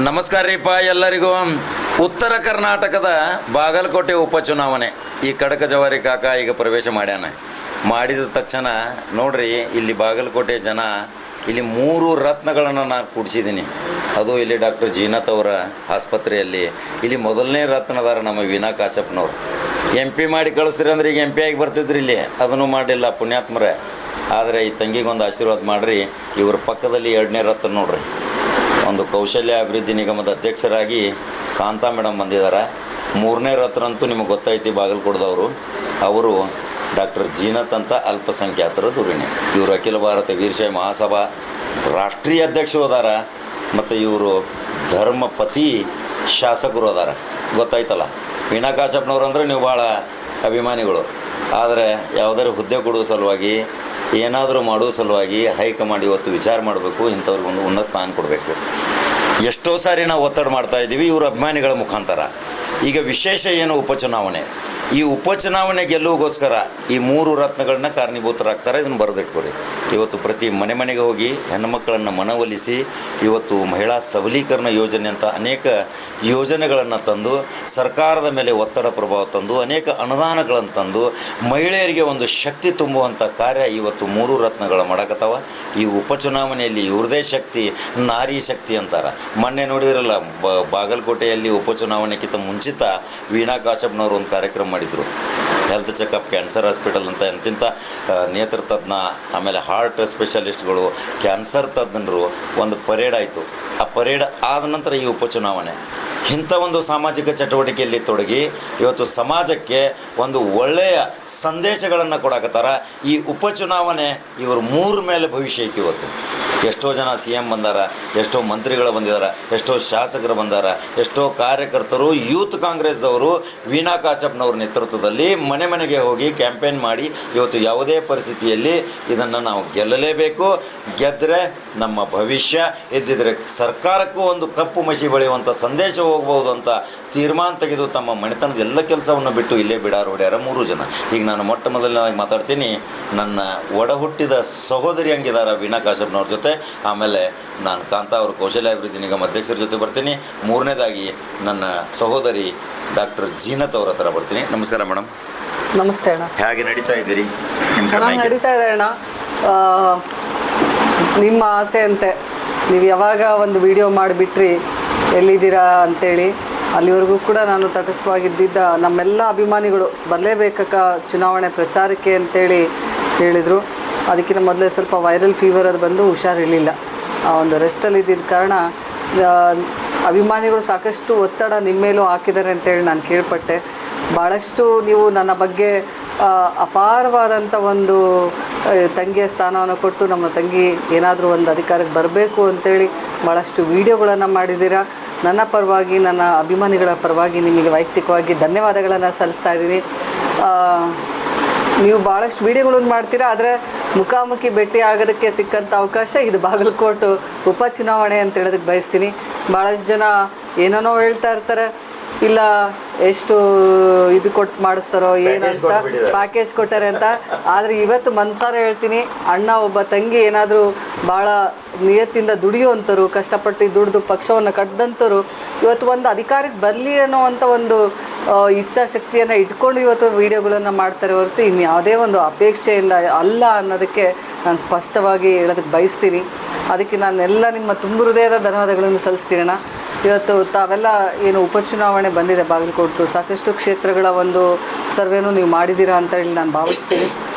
ನಮಸ್ಕಾರ ರೀಪ ಎಲ್ಲರಿಗೂ. ಉತ್ತರ ಕರ್ನಾಟಕದ ಬಾಗಲಕೋಟೆ ಉಪಚುನಾವಣೆ ಈ ಕಡಕ ಜವಾರಿ ಕಾಕ ಈಗ ಪ್ರವೇಶ ಮಾಡ್ಯಾನ. ಮಾಡಿದ ತಕ್ಷಣ ನೋಡ್ರಿ, ಇಲ್ಲಿ ಬಾಗಲಕೋಟೆ ಜನ ಇಲ್ಲಿ 3 ರತ್ನಗಳನ್ನು ನಾನು ಕೂಡಿಸಿದ್ದೀನಿ. ಅದು ಇಲ್ಲಿ ಡಾಕ್ಟರ್ ಜೀನತ್ ಅವರ ಆಸ್ಪತ್ರೆಯಲ್ಲಿ ಇಲ್ಲಿ ಮೊದಲನೇ ರತ್ನದಾರ ನಮ್ಮ ವೀಣಾ ಕಾಶಪ್ಪನವ್ರು. MP ಮಾಡಿ ಕಳಿಸ್ತೀರಿ ಅಂದ್ರೆ ಈಗ MP ಆಗಿ ಬರ್ತಿದ್ರಿ, ಇಲ್ಲಿ ಅದನ್ನು ಮಾಡಲಿಲ್ಲ ಪುಣ್ಯಾತ್ಮರೇ. ಆದರೆ ಈ ತಂಗಿಗೊಂದು ಆಶೀರ್ವಾದ ಮಾಡಿರಿ. ಇವ್ರ ಪಕ್ಕದಲ್ಲಿ 2ನೇ ರತ್ನ ನೋಡ್ರಿ, ಒಂದು ಕೌಶಲ್ಯ ಅಭಿವೃದ್ಧಿ ನಿಗಮದ ಅಧ್ಯಕ್ಷರಾಗಿ ಕಾಂತಾ ಮೇಡಮ್ ಬಂದಿದ್ದಾರೆ. 3ನೇ ರತ್ನ ಅಂತೂ ನಿಮಗೆ ಗೊತ್ತೈತಿ, ಬಾಗಲಕೋಟದವರು. ಅವರು ಡಾಕ್ಟರ್ ಜೀನತ್ ಅಂತ ಅಲ್ಪಸಂಖ್ಯಾತರ ಧುರೀಣಿ. ಇವರು ಅಖಿಲ ಭಾರತ ವೀರಶೈವ ಮಹಾಸಭಾ ರಾಷ್ಟ್ರೀಯ ಅಧ್ಯಕ್ಷರು ಅದಾರ, ಮತ್ತು ಇವರು ಧರ್ಮಪತಿ ಶಾಸಕರು ಅದಾರ. ಗೊತ್ತಾಯ್ತಲ್ಲ, ವೀಣಾ ಕಾಶಪ್ಪನವ್ರು ಅಂದರೆ ನೀವು ಭಾಳ ಅಭಿಮಾನಿಗಳು. ಆದರೆ ಯಾವುದಾದ್ರು ಹುದ್ದೆ ಕೊಡುವ ಸಲುವಾಗಿ, ಏನಾದರೂ ಮಾಡುವ ಸಲುವಾಗಿ ಹೈಕಮಾಂಡ್ ಇವತ್ತು ವಿಚಾರ ಮಾಡಬೇಕು, ಇಂಥವ್ರಿಗೆ ಒಂದು ಉನ್ನತ ಸ್ಥಾನ ಕೊಡಬೇಕು. ಎಷ್ಟೋ ಸಾರಿ ನಾವು ಒತ್ತಡ ಮಾಡ್ತಾಯಿದ್ದೀವಿ ಇವರು ಅಭಿಮಾನಿಗಳ ಮುಖಾಂತರ. ಈಗ ವಿಶೇಷ ಏನು, ಉಪಚುನಾವಣೆ. ಈ ಉಪಚುನಾವಣೆ ಗೆಲ್ಲುವುಗೋಸ್ಕರ ಈ 3 ರತ್ನಗಳನ್ನ ಕಾರಣೀಭೂತರಾಗ್ತಾರೆ. ಇದನ್ನು ಬರೆದಿಟ್ಕೊರಿ. ಇವತ್ತು ಪ್ರತಿ ಮನೆಗೆ ಹೋಗಿ ಹೆಣ್ಣುಮಕ್ಕಳನ್ನು ಮನವೊಲಿಸಿ ಇವತ್ತು ಮಹಿಳಾ ಸಬಲೀಕರಣ ಯೋಜನೆ ಅಂತ ಅನೇಕ ಯೋಜನೆಗಳನ್ನು ತಂದು, ಸರ್ಕಾರದ ಮೇಲೆ ಒತ್ತಡ ಪ್ರಭಾವ ತಂದು, ಅನೇಕ ಅನುದಾನಗಳನ್ನು ತಂದು ಮಹಿಳೆಯರಿಗೆ ಒಂದು ಶಕ್ತಿ ತುಂಬುವಂಥ ಕಾರ್ಯ ಇವತ್ತು 3 ರತ್ನಗಳ ಮಾಡಕತ್ತವ. ಈ ಉಪಚುನಾವಣೆಯಲ್ಲಿ ಇವ್ರದೇ ಶಕ್ತಿ, ನಾರಿ ಶಕ್ತಿ ಅಂತಾರೆ. ಮೊನ್ನೆ ನೋಡಿದ್ರಲ್ಲ, ಬಾಗಲಕೋಟೆಯಲ್ಲಿ ಉಪಚುನಾವಣೆಗಿಂತ ಮುಂಚಿತ ವೀಣಾ ಕಾಶಪ್ಪನವರು ಒಂದು ಕಾರ್ಯಕ್ರಮ ಮಾಡಿದರು. ಹೆಲ್ತ್ ಚೆಕಪ್, ಕ್ಯಾನ್ಸರ್ ಹಾಸ್ಪಿಟಲ್ ಅಂತ ಎಂತಿಂಥ ನೇತ್ರ ತಜ್ಞ, ಆಮೇಲೆ ಹಾರ್ಟ್ ಸ್ಪೆಷಲಿಸ್ಟ್ಗಳು, ಕ್ಯಾನ್ಸರ್ ತಜ್ಞರು ಒಂದು ಪರೇಡ್ ಆಯಿತು. ಆ ಪರೇಡ್ ಆದ ನಂತರ ಈ ಉಪಚುನಾವಣೆ. ಇಂಥ ಒಂದು ಸಾಮಾಜಿಕ ಚಟುವಟಿಕೆಯಲ್ಲಿ ತೊಡಗಿ ಇವತ್ತು ಸಮಾಜಕ್ಕೆ ಒಂದು ಒಳ್ಳೆಯ ಸಂದೇಶಗಳನ್ನು ಕೊಡಕತ್ತಾರ. ಈ ಉಪಚುನಾವಣೆ ಇವರು 3 ಮೇಲೆ ಭವಿಷ್ಯ ಐತಿ. ಇವತ್ತು ಎಷ್ಟೋ ಜನ CM ಬಂದಾರ, ಎಷ್ಟೋ ಮಂತ್ರಿಗಳು ಬಂದಿದ್ದಾರೆ, ಎಷ್ಟೋ ಶಾಸಕರು ಬಂದಾರ, ಎಷ್ಟೋ ಕಾರ್ಯಕರ್ತರು, ಯೂತ್ ಕಾಂಗ್ರೆಸ್ದವರು ವೀಣಾ ಕಾಶಪ್ಪನವ್ರ ನೇತೃತ್ವದಲ್ಲಿ ಮನೆಗೆ ಹೋಗಿ ಕ್ಯಾಂಪೇನ್ ಮಾಡಿ ಇವತ್ತು ಯಾವುದೇ ಪರಿಸ್ಥಿತಿಯಲ್ಲಿ ಇದನ್ನು ನಾವು ಗೆಲ್ಲಲೇಬೇಕು. ಗೆದ್ದರೆ ನಮ್ಮ ಭವಿಷ್ಯ, ಎದ್ದಿದ್ರೆ ಸರ್ಕಾರಕ್ಕೂ ಒಂದು ಕಪ್ಪು ಮಸಿ ಬೆಳೆಯುವಂಥ ಸಂದೇಶ ಹೋಗ್ಬೋದು ಅಂತ ತೀರ್ಮಾನ ತೆಗೆದು ತಮ್ಮ ಮನೆತನದ ಎಲ್ಲ ಕೆಲಸವನ್ನು ಬಿಟ್ಟು ಇಲ್ಲೇ ಬಿಡಾರು ಹೊಡ್ಯಾರ 3 ಜನ. ಈಗ ನಾನು ಮೊಟ್ಟ ಮೊದಲನೇದಾಗಿ ಮಾತಾಡ್ತೀನಿ, ನನ್ನ ಒಡ ಹುಟ್ಟಿದ ಸಹೋದರಿ ಹಂಗಿದ್ದಾರೆ ವೀಣಾ ಕಾಶಪ್ಪನವ್ರ ಜೊತೆ. ಆಮೇಲೆ ನಾನು ಕಾಂತಾ ಅವರು ಕೌಶಲ್ಯ ಅಭಿವೃದ್ಧಿ ನಿಗಮ ಅಧ್ಯಕ್ಷರ ಜೊತೆ ಬರ್ತೀನಿ. 3ನೇದಾಗಿ ನನ್ನ ಸಹೋದರಿ ಡಾಕ್ಟರ್ ಜೀನತ್ ಅವ್ರ ಹತ್ರ ಬರ್ತೀನಿ. ನಮಸ್ಕಾರ ಮೇಡಮ್. ನಮಸ್ತೆ ಅಣ್ಣ. ಹೇಗೆ ನಡೀತಾ ಇದ್ದೀರಿ? ಚೆನ್ನಾಗಿ ನಡೀತಾ ಇದೆ ಅಣ್ಣ. ನಿಮ್ಮ ಆಸೆ ಅಂತೆ ನೀವು ಯಾವಾಗ ಒಂದು ವಿಡಿಯೋ ಮಾಡಿಬಿಟ್ರಿ ಎಲ್ಲಿದ್ದೀರಾ ಅಂತೇಳಿ, ಅಲ್ಲಿವರೆಗೂ ಕೂಡ ನಾನು ತಟಸ್ಥವಾಗಿದ್ದಿದ್ದ ನಮ್ಮೆಲ್ಲ ಅಭಿಮಾನಿಗಳು ಬರಲೇಬೇಕಕ್ಕ ಚುನಾವಣೆ ಪ್ರಚಾರಕ್ಕೆ ಅಂತೇಳಿ ಹೇಳಿದರು. ಅದಕ್ಕಿಂತ ಮೊದಲೇ ಸ್ವಲ್ಪ ವೈರಲ್ ಫೀವರ್ ಅದು ಬಂದು ಹುಷಾರಿರಲಿಲ್ಲ. ಆ ಒಂದು ರೆಸ್ಟಲ್ಲಿ ಇದ್ದಿದ್ದ ಕಾರಣ ಅಭಿಮಾನಿಗಳು ಸಾಕಷ್ಟು ಒತ್ತಡ ನಿಮ್ಮ ಮೇಲೂ ಹಾಕಿದ್ದಾರೆ ಅಂತೇಳಿ ನಾನು ಕೇಳ್ಪಟ್ಟೆ. ಭಾಳಷ್ಟು ನೀವು ನನ್ನ ಬಗ್ಗೆ ಅಪಾರವಾದಂಥ ಒಂದು ತಂಗಿಯ ಸ್ಥಾನವನ್ನು ಕೊಟ್ಟು ನಮ್ಮ ತಂಗಿ ಏನಾದರೂ ಒಂದು ಅಧಿಕಾರಕ್ಕೆ ಬರಬೇಕು ಅಂತೇಳಿ ಭಾಳಷ್ಟು ವೀಡಿಯೋಗಳನ್ನು ಮಾಡಿದ್ದೀರಾ. ನನ್ನ ಪರವಾಗಿ, ನನ್ನ ಅಭಿಮಾನಿಗಳ ಪರವಾಗಿ ನಿಮಗೆ ವೈಯಕ್ತಿಕವಾಗಿ ಧನ್ಯವಾದಗಳನ್ನು ಸಲ್ಲಿಸ್ತಾ ಇದ್ದೀನಿ. ನೀವು ಭಾಳಷ್ಟು ವೀಡಿಯೋಗಳನ್ನು ಮಾಡ್ತೀರಾ, ಆದರೆ ಮುಖಾಮುಖಿ ಭೇಟಿ ಆಗೋದಕ್ಕೆ ಸಿಕ್ಕಂಥ ಅವಕಾಶ ಇದು ಬಾಗಲಕೋಟೆ ಉಪಚುನಾವಣೆ ಅಂತ ಹೇಳೋದಕ್ಕೆ ಬಯಸ್ತೀನಿ. ಭಾಳಷ್ಟು ಜನ ಏನೇನೋ ಹೇಳ್ತಾ ಇರ್ತಾರೆ, ಇಲ್ಲ ಎಷ್ಟು ಇದು ಕೊಟ್ಟು ಮಾಡಿಸ್ತಾರೋ ಏನಂತ, ಪ್ಯಾಕೇಜ್ ಕೊಟ್ಟಾರೆ ಅಂತ. ಆದರೆ ಇವತ್ತು ಮನಸಾರ ಹೇಳ್ತೀನಿ, ಅಣ್ಣ ಒಬ್ಬ ತಂಗಿ ಏನಾದರೂ ಭಾಳ ನಿಯತ್ತಿಂದ ದುಡಿಯುವಂಥವ್ರು, ಕಷ್ಟಪಟ್ಟು ದುಡಿದು ಪಕ್ಷವನ್ನು ಕಟ್ಟಿದಂಥವ್ರು ಇವತ್ತು ಒಂದು ಅಧಿಕಾರಕ್ಕೆ ಬರಲಿ ಅನ್ನೋವಂಥ ಒಂದು ಇಚ್ಛಾಶಕ್ತಿಯನ್ನು ಇಟ್ಕೊಂಡು ಇವತ್ತು ವೀಡಿಯೋಗಳನ್ನು ಮಾಡ್ತಾರೆ ಹೊರತು ಇನ್ಯಾವುದೇ ಒಂದು ಅಪೇಕ್ಷೆಯಿಂದ ಅಲ್ಲ ಅನ್ನೋದಕ್ಕೆ ನಾನು ಸ್ಪಷ್ಟವಾಗಿ ಹೇಳೋದಕ್ಕೆ ಬಯಸ್ತೀನಿ. ಅದಕ್ಕೆ ನಾನೆಲ್ಲ ನಿಮ್ಮ ತುಂಬ ಹೃದಯದ ಧನ್ಯವಾದಗಳನ್ನು ಸಲ್ಲಿಸ್ತೀನಿ ಅಣ್ಣ. ಇವತ್ತು ತಾವೆಲ್ಲ ಏನು ಉಪಚುನಾವಣೆ ಬಂದಿದೆ ಬಾಗಲಕೋಟೆ, ಸಾಕಷ್ಟು ಕ್ಷೇತ್ರಗಳ ಒಂದು ಸರ್ವೆನೂ ನೀವು ಮಾಡಿದ್ದೀರಾ ಅಂತ ಹೇಳಿ ನಾನು ಭಾವಿಸ್ತೀನಿ.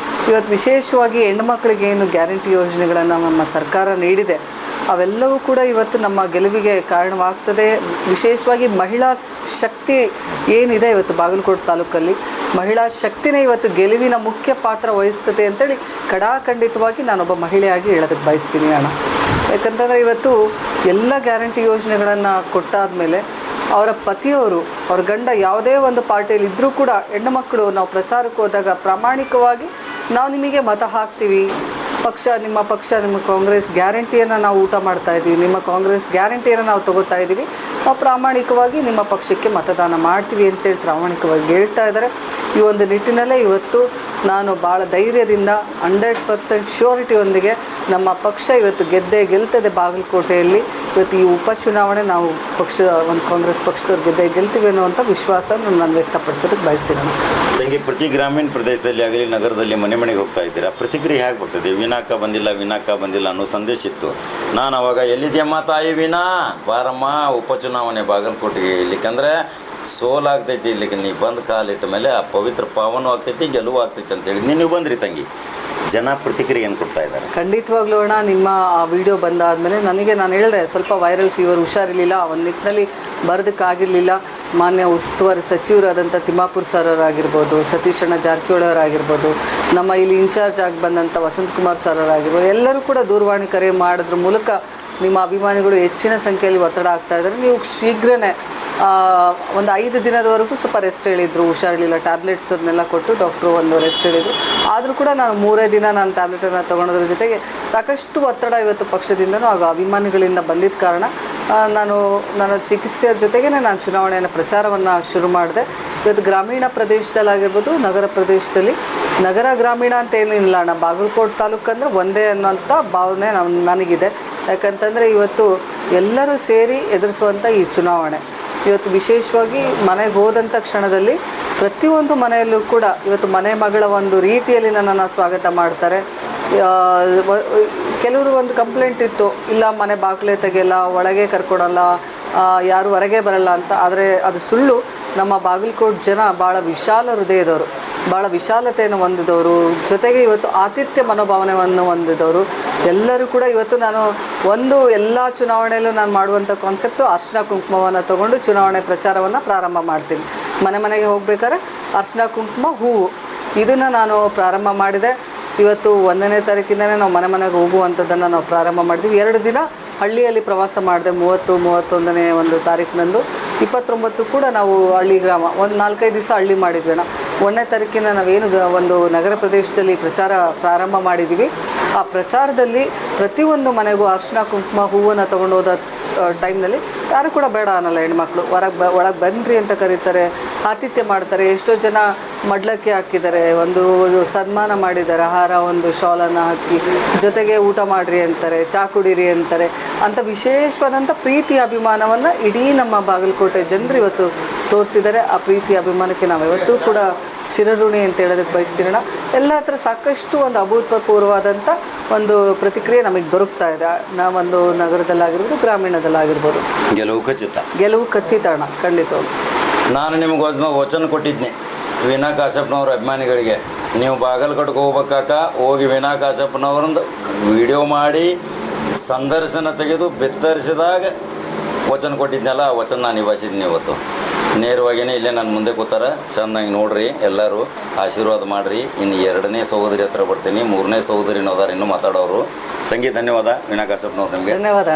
ಇವತ್ತು ವಿಶೇಷವಾಗಿ ಹೆಣ್ಣುಮಕ್ಕಳಿಗೆ ಏನು ಗ್ಯಾರಂಟಿ ಯೋಜನೆಗಳನ್ನು ನಮ್ಮ ಸರ್ಕಾರ ನೀಡಿದೆ, ಅವೆಲ್ಲವೂ ಕೂಡ ಇವತ್ತು ನಮ್ಮ ಗೆಲುವಿಗೆ ಕಾರಣವಾಗ್ತದೆ. ವಿಶೇಷವಾಗಿ ಮಹಿಳಾ ಶಕ್ತಿ ಏನಿದೆ ಇವತ್ತು ಬಾಗಲಕೋಟೆ ತಾಲೂಕಲ್ಲಿ, ಮಹಿಳಾ ಶಕ್ತಿನೇ ಇವತ್ತು ಗೆಲುವಿನ ಮುಖ್ಯ ಪಾತ್ರ ವಹಿಸ್ತದೆ ಅಂತೇಳಿ ಖಡಾಖಂಡಿತವಾಗಿ ನಾನೊಬ್ಬ ಮಹಿಳೆಯಾಗಿ ಹೇಳೋದಕ್ಕೆ ಬಯಸ್ತೀನಿ ಅಣ್ಣ. ಯಾಕಂತಂದರೆ ಇವತ್ತು ಎಲ್ಲ ಗ್ಯಾರಂಟಿ ಯೋಜನೆಗಳನ್ನು ಕೊಟ್ಟಾದ ಮೇಲೆ ಅವರ ಪತಿಯವರು, ಅವ್ರ ಗಂಡ ಯಾವುದೇ ಒಂದು ಪಾರ್ಟಿಯಲ್ಲಿ ಇದ್ದರೂ ಕೂಡ ಹೆಣ್ಣು ಮಕ್ಕಳು ನಾವು ಪ್ರಚಾರಕ್ಕೆ ಹೋದಾಗ ಪ್ರಾಮಾಣಿಕವಾಗಿ ನಾವು ನಿಮಗೆ ಮತ ಹಾಕ್ತೀವಿ, ನಿಮ್ಮ ಪಕ್ಷ ನಿಮ್ಮ ಕಾಂಗ್ರೆಸ್ ಗ್ಯಾರಂಟಿಯನ್ನು ನಾವು ಊಟ ಮಾಡ್ತಾಯಿದ್ದೀವಿ, ನಿಮ್ಮ ಕಾಂಗ್ರೆಸ್ ಗ್ಯಾರಂಟಿಯನ್ನು ನಾವು ತೊಗೋತಾ ಇದ್ದೀವಿ, ನಾವು ಪ್ರಾಮಾಣಿಕವಾಗಿ ನಿಮ್ಮ ಪಕ್ಷಕ್ಕೆ ಮತದಾನ ಮಾಡ್ತೀವಿ ಅಂತೇಳಿ ಪ್ರಾಮಾಣಿಕವಾಗಿ ಹೇಳ್ತಾ ಇದ್ದಾರೆ. ಈ ಒಂದು ನಿಟ್ಟಿನಲ್ಲೇ ಇವತ್ತು ನಾನು ಭಾಳ ಧೈರ್ಯದಿಂದ 100% ಶ್ಯೂರಿಟಿಯೊಂದಿಗೆ ನಮ್ಮ ಪಕ್ಷ ಇವತ್ತು ಗೆಲ್ತದೆ ಬಾಗಲಕೋಟೆಯಲ್ಲಿ. ಇವತ್ತು ಈ ಉಪಚುನಾವಣೆ ನಾವು ಒಂದು ಕಾಂಗ್ರೆಸ್ ಪಕ್ಷದವ್ರು ಗೆಲ್ತೀವಿ ಅನ್ನುವಂಥ ವಿಶ್ವಾಸ ನಾನು ವ್ಯಕ್ತಪಡಿಸೋದಕ್ಕೆ ಬಯಸ್ತೀನಿ. ತಂಗಿ, ಪ್ರತಿ ಗ್ರಾಮೀಣ ಪ್ರದೇಶದಲ್ಲಿ ಆಗಲಿ ನಗರದಲ್ಲಿ ಮನೆ ಮನೆಗೆ ಹೋಗ್ತಾ ಇದ್ದೀರಾ, ಪ್ರತಿಕ್ರಿಯೆ ಹೇಗೆ ಬರ್ತದೆ? ವಿನಾಕ ಬಂದಿಲ್ಲ ಅನ್ನೋ ಸಂದೇಶ ಇತ್ತು. ನಾನು ಅವಾಗ ಎಲ್ಲಿದೆಯಮ್ಮ ತಾಯಿ ವೀಣಾ, ಬಾರಮ್ಮ ಉಪಚುನಾವಣೆ ಬಾಗಲಕೋಟೆಗೆ ಇಲ್ಲಿಕಂದ್ರೆ ಸೋಲಾಗ್ತೈತಿ, ಇಲ್ಲಿಗೆ ನೀ ಬಂದು ಕಾಲಿಟ್ಟ ಮೇಲೆ ಆ ಪವಿತ್ರ ಪಾವನೂ ಆಗ್ತೈತಿ, ಗೆಲುವು ಆಗ್ತೈತಿ ಅಂತೇಳಿ ನೀವು ಬಂದ್ರಿ ತಂಗಿ. ಜನ ಪ್ರತಿಕ್ರಿಯೆ ಏನು ಕೊಡ್ತಾ ಇದ್ದಾರೆ? ಖಂಡಿತವಾಗ್ಲೂ ಅಣ್ಣ, ನಿಮ್ಮ ಆ ವಿಡಿಯೋ ಬಂದಾದಮೇಲೆ ನಾನು ಹೇಳಿದೆ ಸ್ವಲ್ಪ ವೈರಲ್ ಫೀವರ್, ಹುಷಾರಿರಲಿಲ್ಲ, ಒಂದು ನಿಟ್ಟಿನಲ್ಲಿ ಬರೋದಕ್ಕಾಗಿರಲಿಲ್ಲ. ಮಾನ್ಯ ಉಸ್ತುವಾರಿ ಸಚಿವರಾದಂಥ ತಿಮ್ಮಾಪುರ್ ಸರ್ ಅವರಾಗಿರ್ಬೋದು, ಸತೀಶಣ್ಣ ಜಾರಕಿಹೊಳಿ ಅವರಾಗಿರ್ಬೋದು, ನಮ್ಮ ಇಲ್ಲಿ ಇನ್ಚಾರ್ಜ್ ಆಗಿ ಬಂದಂಥ ವಸಂತಕುಮಾರ್ ಸರ್ ಅವರಾಗಿರ್ಬೋದು, ಎಲ್ಲರೂ ಕೂಡ ದೂರವಾಣಿ ಕರೆ ಮಾಡೋದ್ರ ಮೂಲಕ ನಿಮ್ಮ ಅಭಿಮಾನಿಗಳು ಹೆಚ್ಚಿನ ಸಂಖ್ಯೆಯಲ್ಲಿ ಒತ್ತಡ ಆಗ್ತಾಯಿದ್ದಾರೆ. ನೀವು ಶೀಘ್ರನೇ ಒಂದು 5 ದಿನದವರೆಗೂ ಸ್ವಲ್ಪ ರೆಸ್ಟ್ ಹೇಳಿದರು, ಹುಷಾರಿರಲಿಲ್ಲ, ಟ್ಯಾಬ್ಲೆಟ್ಸನ್ನೆಲ್ಲ ಕೊಟ್ಟು ಡಾಕ್ಟ್ರು ಒಂದು ರೆಸ್ಟ್ ಹೇಳಿದರು. ಆದರೂ ಕೂಡ ನಾನು 3 ದಿನ ನಾನು ಟ್ಯಾಬ್ಲೆಟನ್ನು ತೊಗೊಳೋದ್ರ ಜೊತೆಗೆ ಸಾಕಷ್ಟು ಒತ್ತಡ ಇವತ್ತು ಪಕ್ಷದಿಂದನೂ ಹಾಗೂ ಅಭಿಮಾನಿಗಳಿಂದ ಬಂದಿದ್ದ ಕಾರಣ ನನ್ನ ಚಿಕಿತ್ಸೆಯ ಜೊತೆಗೇ ನಾನು ಚುನಾವಣೆಯನ್ನು ಪ್ರಚಾರವನ್ನು ಶುರು ಮಾಡಿದೆ. ಇವತ್ತು ಗ್ರಾಮೀಣ ಪ್ರದೇಶದಲ್ಲಾಗಿರ್ಬೋದು, ನಗರ ಪ್ರದೇಶದಲ್ಲಿ, ನಗರ ಗ್ರಾಮೀಣ ಅಂತ ಏನಿಲ್ಲ ಅಣ್ಣ, ಬಾಗಲಕೋಟೆ ತಾಲೂಕು ಅಂದರೆ ಒಂದೇ ಅನ್ನೋಂಥ ಭಾವನೆ ನನಗಿದೆ. ಯಾಕಂತಂದರೆ ಇವತ್ತು ಎಲ್ಲರೂ ಸೇರಿ ಎದುರಿಸುವಂಥ ಈ ಚುನಾವಣೆ, ಇವತ್ತು ವಿಶೇಷವಾಗಿ ಮನೆಗೆ ಹೋದಂಥ ಕ್ಷಣದಲ್ಲಿ ಪ್ರತಿಯೊಂದು ಮನೆಯಲ್ಲೂ ಕೂಡ ಇವತ್ತು ಮನೆ ಮಗಳ ಒಂದು ರೀತಿಯಲ್ಲಿ ನನ್ನನ್ನು ಸ್ವಾಗತ ಮಾಡ್ತಾರೆ. ಕೆಲವರು ಒಂದು ಕಂಪ್ಲೇಂಟ್ ಇತ್ತು, ಇಲ್ಲ ಮನೆ ಬಾಗಿಲೇ ತೆಗೆಯಲ್ಲ, ಒಳಗೆ ಕರ್ಕೊಡಲ್ಲ, ಯಾರು ಹೊರಗೆ ಬರಲ್ಲ ಅಂತ. ಆದರೆ ಅದು ಸುಳ್ಳು. ನಮ್ಮ ಬಾಗಲಕೋಟೆ ಜನ ಭಾಳ ವಿಶಾಲ ಹೃದಯದವರು, ಭಾಳ ವಿಶಾಲತೆಯನ್ನು ಹೊಂದಿದವರು, ಜೊತೆಗೆ ಇವತ್ತು ಆತಿಥ್ಯ ಮನೋಭಾವನೆಯನ್ನು ಹೊಂದಿದವರು. ಎಲ್ಲರೂ ಕೂಡ ಇವತ್ತು ನಾನು ಎಲ್ಲ ಚುನಾವಣೆಯಲ್ಲೂ ನಾನು ಮಾಡುವಂಥ ಕಾನ್ಸೆಪ್ಟು ಅರ್ಶಿನ ಕುಂಕುಮವನ್ನು ತೊಗೊಂಡು ಚುನಾವಣೆ ಪ್ರಚಾರವನ್ನು ಪ್ರಾರಂಭ ಮಾಡ್ತೀನಿ. ಮನೆಗೆ ಹೋಗ್ಬೇಕಾದ್ರೆ ಅರ್ಶಿನ ಕುಂಕುಮ, ಹೂವು, ಇದನ್ನು ನಾನು ಪ್ರಾರಂಭ ಮಾಡಿದೆ. ಇವತ್ತು 1ನೇ ತಾರೀಕಿಂದನೇ ನಾವು ಮನೆಗೆ ಹೋಗುವಂಥದ್ದನ್ನು ನಾವು ಪ್ರಾರಂಭ ಮಾಡಿದ್ವಿ. 2 ದಿನ ಹಳ್ಳಿಯಲ್ಲಿ ಪ್ರವಾಸ ಮಾಡಿದೆ. 30, 31ನೇ ಒಂದು ತಾರೀಕಿನಂದು, 29 ಕೂಡ ನಾವು ಹಳ್ಳಿ ಗ್ರಾಮ ಒಂದು 4-5 ದಿವಸ ಹಳ್ಳಿ ಮಾಡಿದ್ವಿ ಅಣ್ಣ. 1ನೇ ತಾರೀಕಿನ ನಾವೇನು ಒಂದು ನಗರ ಪ್ರದೇಶದಲ್ಲಿ ಪ್ರಚಾರ ಪ್ರಾರಂಭ ಮಾಡಿದ್ದೀವಿ, ಆ ಪ್ರಚಾರದಲ್ಲಿ ಪ್ರತಿಯೊಂದು ಮನೆಗೂ ಅರ್ಶಿನ ಕುಂಕುಮ ಹೂವನ್ನು ತೊಗೊಂಡು ಹೋದ ಟೈಮ್ನಲ್ಲಿ ಯಾರು ಕೂಡ ಬೇಡ ಅನ್ನಲ್ಲ. ಹೆಣ್ಮಕ್ಳು ಒಳಗೆ ಬನ್ನಿರಿ ಅಂತ ಕರೀತಾರೆ, ಆತಿಥ್ಯ ಮಾಡ್ತಾರೆ. ಎಷ್ಟೋ ಜನ ಮಡ್ಲಕ್ಕೆ ಹಾಕಿದ್ದಾರೆ, ಒಂದು ಸನ್ಮಾನ ಮಾಡಿದ್ದಾರೆ, ಹಾರ ಒಂದು ಶಾಲನ್ನು ಹಾಕಿ, ಜೊತೆಗೆ ಊಟ ಮಾಡಿರಿ ಅಂತಾರೆ, ಚಾ ಕುಡೀರಿ ಅಂತಾರೆ. ಅಂಥ ವಿಶೇಷವಾದಂಥ ಪ್ರೀತಿ ಅಭಿಮಾನವನ್ನು ಇಡೀ ನಮ್ಮ ಬಾಗಲಕೋಟೆ ಜನರು ಇವತ್ತು ತೋರಿಸಿದ್ದಾರೆ. ಆ ಪ್ರೀತಿ ಅಭಿಮಾನಕ್ಕೆ ನಾವು ಯಾವತ್ತೂ ಕೂಡ ಚಿರಋಣಿ ಅಂತ ಹೇಳೋದಕ್ಕೆ ಬಯಸ್ತೀರಣ. ಎಲ್ಲ ಹತ್ರ ಸಾಕಷ್ಟು ಒಂದು ಅಭೂತಪೂರ್ವವಾದಂಥ ಒಂದು ಪ್ರತಿಕ್ರಿಯೆ ನಮಗೆ ದೊರಕ್ತಾ ಇದೆ. ನಾವೊಂದು ನಗರದಲ್ಲಾಗಿರ್ಬೋದು, ಗ್ರಾಮೀಣದಲ್ಲಾಗಿರ್ಬೋದು. ಗೆಲುವು ಖಚಿತ ಅಣ್ಣ, ಖಂಡಿತವಾಗಿ. ನಾನು ನಿಮಗೆ ವಚನ ಕೊಟ್ಟಿದ್ದೆ ವೀಣಾ ಕಾಶಪ್ಪನವ್ರ ಅಭಿಮಾನಿಗಳಿಗೆ, ನೀವು ಬಾಗಲಕೋಟೆಗೆ ಹೋಗ್ಬೇಕಾಕ ಹೋಗಿ ವೀಣಾ ಕಾಶಪ್ಪನವ್ರಂದು ವಿಡಿಯೋ ಮಾಡಿ ಸಂದರ್ಶನ ತೆಗೆದು ಬಿತ್ತರಿಸಿದಾಗ ವಚನ ಕೊಟ್ಟಿದ್ನಲ್ಲ, ಆ ವಚನ ನಾನು ನಿಭಾಯಿಸಿದ್ದೀನಿ. ಇವತ್ತು ನೇರವಾಗಿಯೇ ಇಲ್ಲೇ ನನ್ನ ಮುಂದೆ ಕೂತಾರ, ಚೆನ್ನಾಗಿ ನೋಡ್ರಿ, ಎಲ್ಲರೂ ಆಶೀರ್ವಾದ ಮಾಡಿರಿ. ಇನ್ನು 2ನೇ ಸಹೋದರಿ ಹತ್ರ ಬರ್ತೀನಿ, 3ನೇ ಸಹೋದರಿನೂ ಅದಾರ ಇನ್ನೂ ಮಾತಾಡೋರು. ತಂಗಿ ಧನ್ಯವಾದ ವೀಣಾ ಕಾಶಪ್ಪನವ್ರು, ನಿಮಗೆ ಧನ್ಯವಾದ.